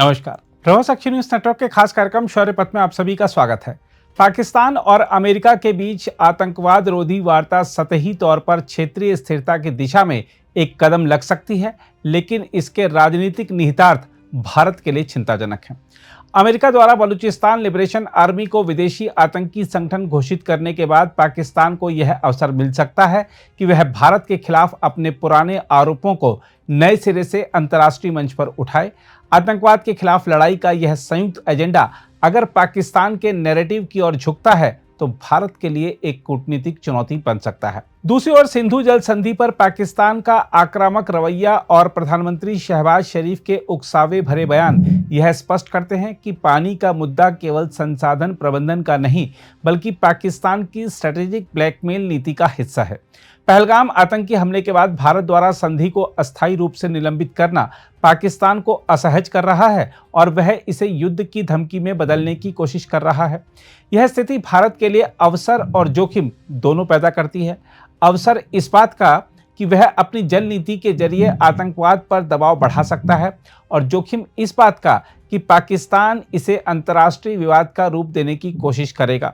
नमस्कार। Prabhasakshi news network के खास कार्यक्रम शौर्य पथ में आप सभी का स्वागत है। पाकिस्तान और अमेरिका के बीच आतंकवाद रोधी वार्ता सतही तौर पर क्षेत्रीय स्थिरता की दिशा में एक कदम लग सकती है, लेकिन इसके राजनीतिक निहितार्थ भारत के लिए चिंताजनक हैं। अमेरिका द्वारा बलूचिस्तान लिबरेशन आर्मी को विदेशी आतंकी संगठन घोषित करने के बाद पाकिस्तान को यह अवसर मिल सकता है कि वह भारत के खिलाफ अपने पुराने आरोपों को नए सिरे से अंतर्राष्ट्रीय मंच पर उठाए। आतंकवाद के खिलाफ लड़ाई का यह संयुक्त एजेंडा अगर पाकिस्तान के नैरेटिव की ओर झुकता है तो भारत के लिए एक कूटनीतिक चुनौती बन सकता है। दूसरी ओर सिंधु जल संधि पर पाकिस्तान का आक्रामक रवैया और प्रधानमंत्री शहबाज शरीफ के उकसावे भरे बयान यह स्पष्ट करते हैं कि पानी का मुद्दा केवल संसाधन प्रबंधन का नहीं, बल्कि पाकिस्तान की स्ट्रेटेजिक ब्लैकमेल नीति का हिस्सा है। पहलगाम आतंकी हमले के बाद भारत द्वारा संधि को अस्थायी रूप से निलंबित करना पाकिस्तान को असहज कर रहा है और वह इसे युद्ध की धमकी में बदलने की कोशिश कर रहा है। यह स्थिति भारत के लिए अवसर और जोखिम दोनों पैदा करती है। अवसर इस बात का कि वह अपनी जल नीति के जरिए आतंकवाद पर दबाव बढ़ा सकता है, और जोखिम इस बात का कि पाकिस्तान इसे अंतर्राष्ट्रीय विवाद का रूप देने की कोशिश करेगा।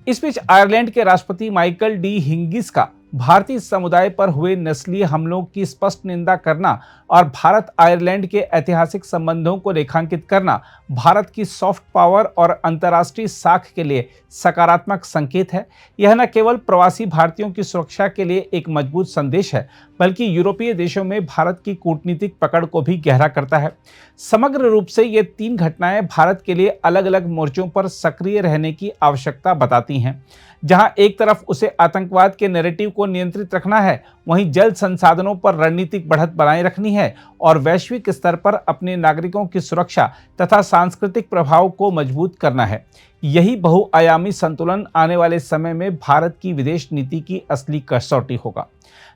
इस बीच आयरलैंड के राष्ट्रपति माइकल डी हिंगिस का भारतीय समुदाय पर हुए नस्लीय हमलों की स्पष्ट निंदा करना और भारत आयरलैंड के ऐतिहासिक संबंधों को रेखांकित करना भारत की सॉफ्ट पावर और अंतर्राष्ट्रीय साख के लिए सकारात्मक संकेत है। यह न केवल प्रवासी भारतीयों की सुरक्षा के लिए एक मजबूत संदेश है, बल्कि यूरोपीय देशों में भारत की कूटनीतिक पकड़ को भी गहरा करता है। समग्र रूप से ये तीन घटनाएं भारत के लिए अलग अलग मोर्चों पर सक्रिय रहने की आवश्यकता बताती हैं। जहां एक तरफ उसे आतंकवाद के नैरेटिव को नियंत्रित रखना है, वहीं जल संसाधनों पर रणनीतिक बढ़त बनाए रखनी है और वैश्विक स्तर पर अपने नागरिकों की सुरक्षा तथा सांस्कृतिक प्रभाव को मजबूत करना है। यही बहुआयामी संतुलन आने वाले समय में भारत की विदेश नीति की असली कसौटी होगा।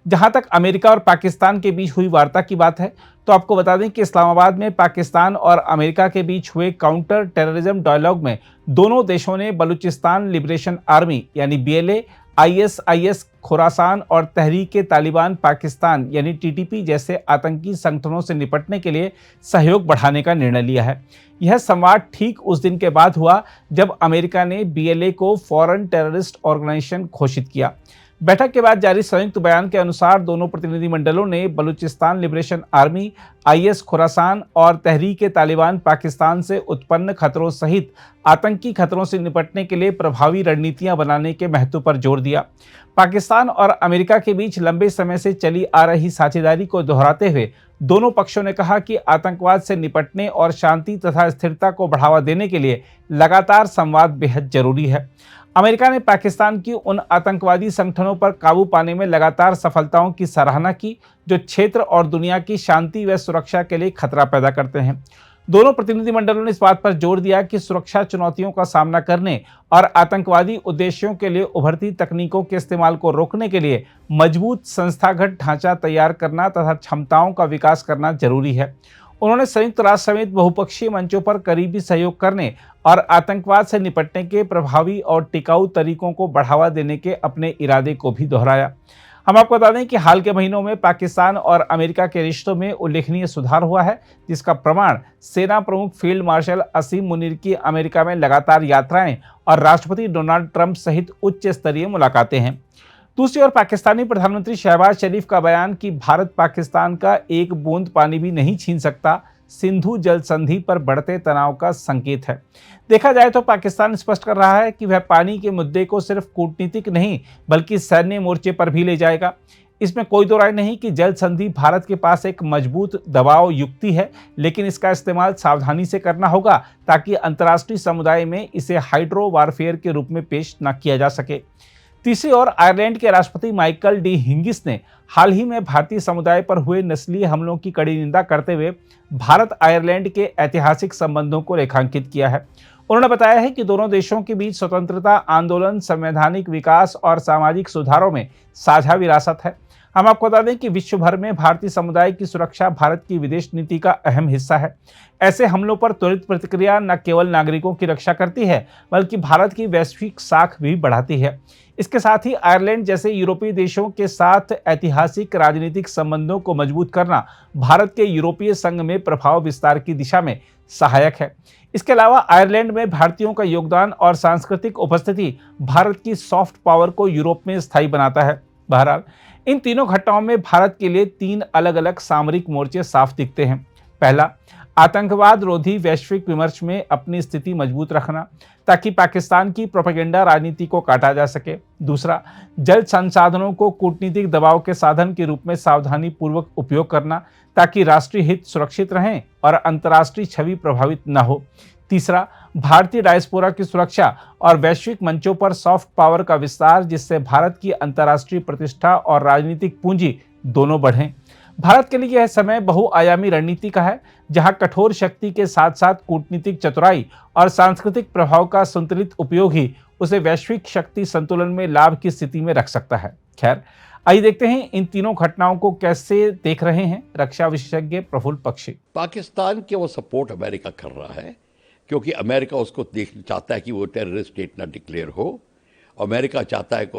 जहां तक अमेरिका और पाकिस्तान के बीच हुई वार्ता की बात है, तो आपको बता दें कि इस्लामाबाद में पाकिस्तान और अमेरिका के बीच हुए काउंटर टेररिज्म डायलॉग में दोनों देशों ने बलूचिस्तान लिबरेशन आर्मी यानी BLA, ISIS खुरासान और तहरीक तालिबान पाकिस्तान यानी TTP जैसे आतंकी संगठनों से निपटने के लिए सहयोग बढ़ाने का निर्णय लिया है। यह संवाद ठीक उस दिन के बाद हुआ जब अमेरिका ने BLA को फॉरेन टेररिस्ट ऑर्गेनाइजेशन घोषित किया। बैठक के बाद जारी संयुक्त बयान के अनुसार दोनों प्रतिनिधिमंडलों ने Balochistan liberation army, IS Khorasan और तहरीक तालिबान पाकिस्तान से उत्पन्न खतरों सहित आतंकी खतरों से निपटने के लिए प्रभावी रणनीतियां बनाने के महत्व पर जोर दिया। पाकिस्तान और अमेरिका के बीच लंबे समय से चली आ रही साझेदारी को दोहराते हुए दोनों पक्षों ने कहा कि आतंकवाद से निपटने और शांति तथा स्थिरता को बढ़ावा देने के लिए लगातार संवाद बेहद जरूरी है। अमेरिका ने पाकिस्तान की उन आतंकवादी संगठनों पर काबू पाने में लगातार सफलताओं की सराहना की जो क्षेत्र और दुनिया की शांति व सुरक्षा के लिए खतरा पैदा करते हैं। दोनों प्रतिनिधिमंडलों ने इस बात पर जोर दिया कि सुरक्षा चुनौतियों का सामना करने और आतंकवादी उद्देश्यों के लिए उभरती तकनीकों के इस्तेमाल को रोकने के लिए मजबूत संस्थागत ढांचा तैयार करना तथा क्षमताओं का विकास करना जरूरी है। उन्होंने संयुक्त राष्ट्र समेत बहुपक्षीय मंचों पर करीबी सहयोग करने और आतंकवाद से निपटने के प्रभावी और टिकाऊ तरीकों को बढ़ावा देने के अपने इरादे को भी दोहराया। हम आपको बता दें कि हाल के महीनों में पाकिस्तान और अमेरिका के रिश्तों में उल्लेखनीय सुधार हुआ है, जिसका प्रमाण सेना प्रमुख फील्ड मार्शल असीम मुनीर की अमेरिका में लगातार यात्राएं और राष्ट्रपति डोनाल्ड ट्रंप सहित उच्च स्तरीय मुलाकातें हैं। दूसरी ओर पाकिस्तानी प्रधानमंत्री शहबाज शरीफ का बयान कि भारत पाकिस्तान का एक बूंद पानी भी नहीं छीन सकता, सिंधु जल संधि पर बढ़ते तनाव का संकेत है। देखा जाए तो पाकिस्तान स्पष्ट कर रहा है कि वह पानी के मुद्दे को सिर्फ कूटनीतिक नहीं बल्कि सैन्य मोर्चे पर भी ले जाएगा। इसमें कोई दो राय नहीं कि जल संधि भारत के पास एक मजबूत दबाव युक्ति है, लेकिन इसका इस्तेमाल सावधानी से करना होगा ताकि अंतर्राष्ट्रीय समुदाय में इसे हाइड्रो वारफेयर के रूप में पेश न किया जा सके। तीसरी ओर आयरलैंड के राष्ट्रपति माइकल डी हिंगिस ने हाल ही में भारतीय समुदाय पर हुए नस्लीय हमलों की कड़ी निंदा करते हुए भारत आयरलैंड के ऐतिहासिक संबंधों को रेखांकित किया है। उन्होंने बताया है कि दोनों देशों के बीच स्वतंत्रता आंदोलन, संवैधानिक विकास और सामाजिक सुधारों में साझा विरासत है। हम आपको बता दें कि विश्व भर में भारतीय समुदाय की सुरक्षा भारत की विदेश नीति का अहम हिस्सा है। ऐसे हमलों पर त्वरित प्रतिक्रिया न केवल नागरिकों की रक्षा करती है, बल्कि भारत की वैश्विक साख भी बढ़ाती है। इसके साथ ही आयरलैंड जैसे यूरोपीय देशों के साथ ऐतिहासिक राजनीतिक संबंधों को मजबूत करना भारत के यूरोपीय संघ में प्रभाव विस्तार की दिशा में सहायक है। इसके अलावा आयरलैंड में भारतीयों का योगदान और सांस्कृतिक उपस्थिति भारत की सॉफ्ट पावर को यूरोप में स्थायी बनाता है। बहरहाल इन तीनों घटनाओं में भारत के लिए 3 अलग अलग सामरिक मोर्चे साफ दिखते हैं। पहला, आतंकवाद रोधी वैश्विक विमर्श में अपनी स्थिति मजबूत रखना ताकि पाकिस्तान की प्रोपेगेंडा राजनीति को काटा जा सके। दूसरा, जल संसाधनों को कूटनीतिक दबाव के साधन के रूप में सावधानी पूर्वक उपयोग करना ताकि राष्ट्रीय हित सुरक्षित रहें और अंतर्राष्ट्रीय छवि प्रभावित न हो। तीसरा, भारतीय डायस्पोरा की सुरक्षा और वैश्विक मंचों पर सॉफ्ट पावर का विस्तार, जिससे भारत की अंतर्राष्ट्रीय प्रतिष्ठा और राजनीतिक पूंजी दोनों बढ़ें। भारत के लिए यह समय बहुआयामी रणनीति का है, जहां कठोर शक्ति के साथ साथ कूटनीतिक चतुराई और सांस्कृतिक प्रभाव का संतुलित उपयोग ही उसे वैश्विक शक्ति संतुलन में लाभ की स्थिति में रख सकता है। खैर, आइए देखते हैं इन तीनों घटनाओं को कैसे देख रहे हैं रक्षा विशेषज्ञ प्रफुल्ल पक्षी। पाकिस्तान के वो सपोर्ट अमेरिका कर रहा है, क्योंकि अमेरिका उसको देखना चाहता है कि वो टेररिस्ट स्टेट ना डिक्लेयर हो। अमेरिका चाहता है कि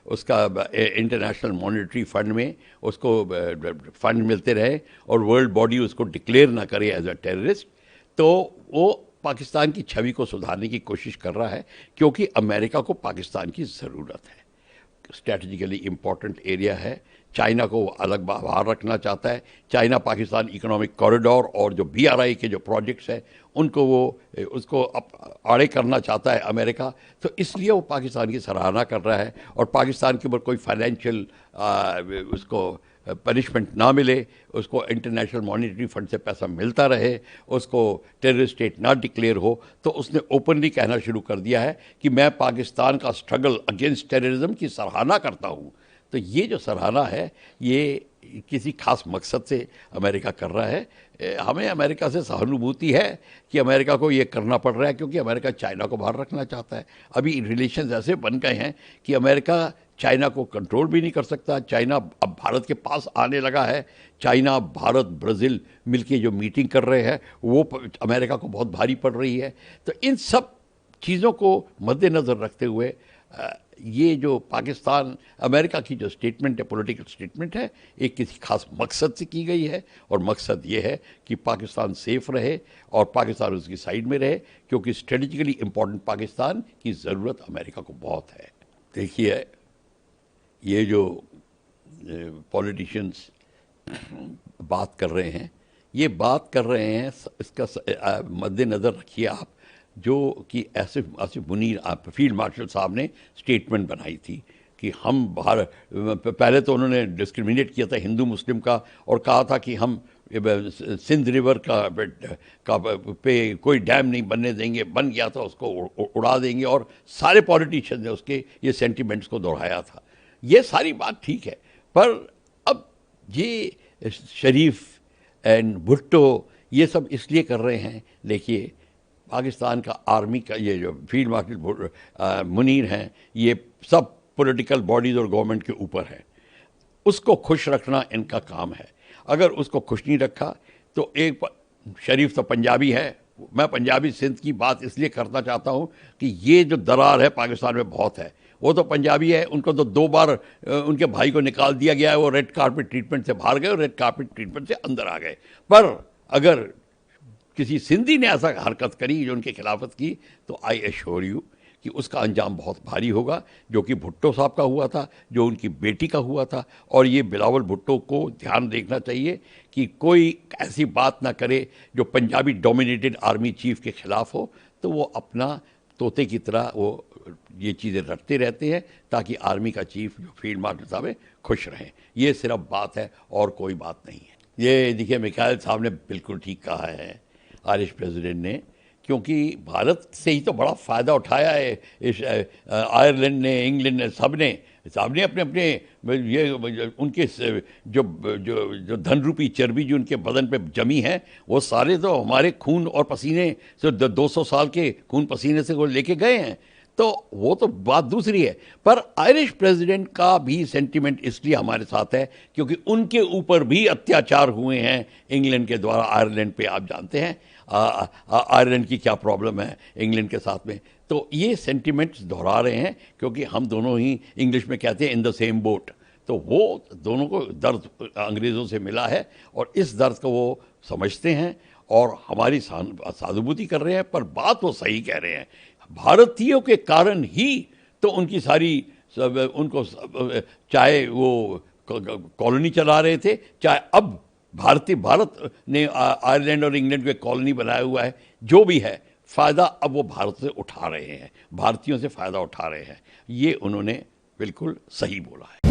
उसका इंटरनेशनल मॉनेटरी फंड में उसको फंड मिलते रहे और वर्ल्ड बॉडी उसको डिक्लेयर ना करे एज अ टेररिस्ट। तो वो पाकिस्तान की छवि को सुधारने की कोशिश कर रहा है, क्योंकि अमेरिका को पाकिस्तान की ज़रूरत है। स्ट्रैटेजिकली इम्पॉर्टेंट एरिया है। चाइना को अलग बाहर रखना चाहता है। चाइना पाकिस्तान इकोनॉमिक कॉरिडोर और जो BRI के जो प्रोजेक्ट्स हैं उनको उसको आड़े करना चाहता है अमेरिका। तो इसलिए वो पाकिस्तान की सराहना कर रहा है और पाकिस्तान के ऊपर कोई फाइनेंशियल उसको पनिशमेंट ना मिले, उसको इंटरनेशनल मॉनेटरी फंड से पैसा मिलता रहे, उसको टेररिस्ट स्टेट ना डिक्लेयर हो। तो उसने ओपनली कहना शुरू कर दिया है कि मैं पाकिस्तान का स्ट्रगल अगेंस्ट टेररिज्म की सराहना करता हूँ। तो ये जो सराहना है ये किसी खास मकसद से अमेरिका कर रहा है। हमें अमेरिका से सहानुभूति है कि अमेरिका को ये करना पड़ रहा है, क्योंकि अमेरिका चाइना को बाहर रखना चाहता है। अभी रिलेशंस ऐसे बन गए हैं कि अमेरिका चाइना को कंट्रोल भी नहीं कर सकता। चाइना अब भारत के पास आने लगा है। चाइना, भारत, ब्राज़ील मिलके जो मीटिंग कर रहे हैं वो अमेरिका को बहुत भारी पड़ रही है। तो इन सब चीज़ों को मद्देनज़र रखते हुए ये जो पाकिस्तान अमेरिका की जो स्टेटमेंट है, पॉलिटिकल स्टेटमेंट है, एक किसी खास मकसद से की गई है। और मकसद ये है कि पाकिस्तान सेफ रहे और पाकिस्तान उसकी साइड में रहे, क्योंकि स्ट्रेटेजिकली इम्पोर्टेंट पाकिस्तान की ज़रूरत अमेरिका को बहुत है। देखिए, ये जो पॉलिटिशियंस बात कर रहे हैं, ये बात कर रहे हैं, इसका मद्देनज़र रखिए आप, जो कि आसिफ मुनीर फील्ड मार्शल साहब ने स्टेटमेंट बनाई थी कि हम पहले तो उन्होंने डिस्क्रिमिनेट किया था हिंदू मुस्लिम का और कहा था कि हम सिंध रिवर का पे कोई डैम नहीं बनने देंगे, बन गया था उसको उड़ा देंगे, और सारे पॉलिटिशियन ने उसके ये सेंटिमेंट्स को दोहराया था। ये सारी बात ठीक है, पर अब ये शरीफ एंड भुट्टो ये सब इसलिए कर रहे हैं। देखिए, पाकिस्तान का आर्मी का ये जो फील्ड मार्शल मुनीर हैं, ये सब पॉलिटिकल बॉडीज़ और गवर्नमेंट के ऊपर है। उसको खुश रखना इनका काम है। अगर उसको खुश नहीं रखा तो एक शरीफ तो पंजाबी है, मैं पंजाबी सिंध की बात इसलिए करना चाहता हूँ कि ये जो दरार है पाकिस्तान में बहुत है। वो तो पंजाबी है, उनको तो 2 बार उनके भाई को निकाल दिया गया है, वो रेड कार्पेट ट्रीटमेंट से बाहर गए और रेड कार्पेट ट्रीटमेंट से अंदर आ गए। पर अगर किसी सिंधी ने ऐसा हरकत करी जो उनके खिलाफत की, तो आई एश्योर यू कि उसका अंजाम बहुत भारी होगा, जो कि भुट्टो साहब का हुआ था, जो उनकी बेटी का हुआ था। और ये बिलावल भुट्टो को ध्यान देखना चाहिए कि कोई ऐसी बात ना करे जो पंजाबी डोमिनेटेड आर्मी चीफ के खिलाफ हो। तो वो अपना तोते की तरह वो ये चीज़ें रटते रहते हैं ताकि आर्मी का चीफ जो फील्ड मार्शल साहब है खुश रहें। ये सिर्फ बात है और कोई बात नहीं है। ये देखिए, मिकाइल साहब ने बिल्कुल ठीक कहा है, आयरिश प्रेसिडेंट ने, क्योंकि भारत से ही तो बड़ा फ़ायदा उठाया है इस आयरलैंड ने, इंग्लैंड ने, सबने अपने अपने ये उनके जो धन रूपी चर्बी जो उनके बदन पे जमी है, वो सारे तो हमारे खून और पसीने से 200 साल के खून पसीने से वो लेके गए हैं। तो वो तो बात दूसरी है। पर आयरिश प्रेसिडेंट का भी सेंटिमेंट इसलिए हमारे साथ है क्योंकि उनके ऊपर भी अत्याचार हुए हैं इंग्लैंड के द्वारा आयरलैंड पे। आप जानते हैं आयरलैंड की क्या प्रॉब्लम है इंग्लैंड के साथ में। तो ये सेंटिमेंट्स दोहरा रहे हैं क्योंकि हम दोनों ही, इंग्लिश में कहते हैं, इन द सेम बोट। तो वो दोनों को दर्द अंग्रेज़ों से मिला है और इस दर्द को वो समझते हैं और हमारी सहानुभूति कर रहे हैं। पर बात वो सही कह रहे हैं, भारतीयों के कारण ही तो उनकी सारी उनको चाहे वो कॉलोनी चला रहे थे, चाहे अब भारत ने आयरलैंड और इंग्लैंड को एक कॉलोनी बनाया हुआ है, जो भी है फ़ायदा अब वो भारत से उठा रहे हैं, भारतीयों से फ़ायदा उठा रहे हैं। ये उन्होंने बिल्कुल सही बोला है।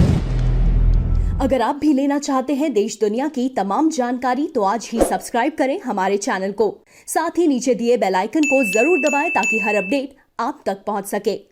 अगर आप भी लेना चाहते हैं देश दुनिया की तमाम जानकारी तो आज ही सब्सक्राइब करें हमारे चैनल को। साथ ही नीचे दिए बेल आइकन को जरूर दबाएं ताकि हर अपडेट आप तक पहुंच सके।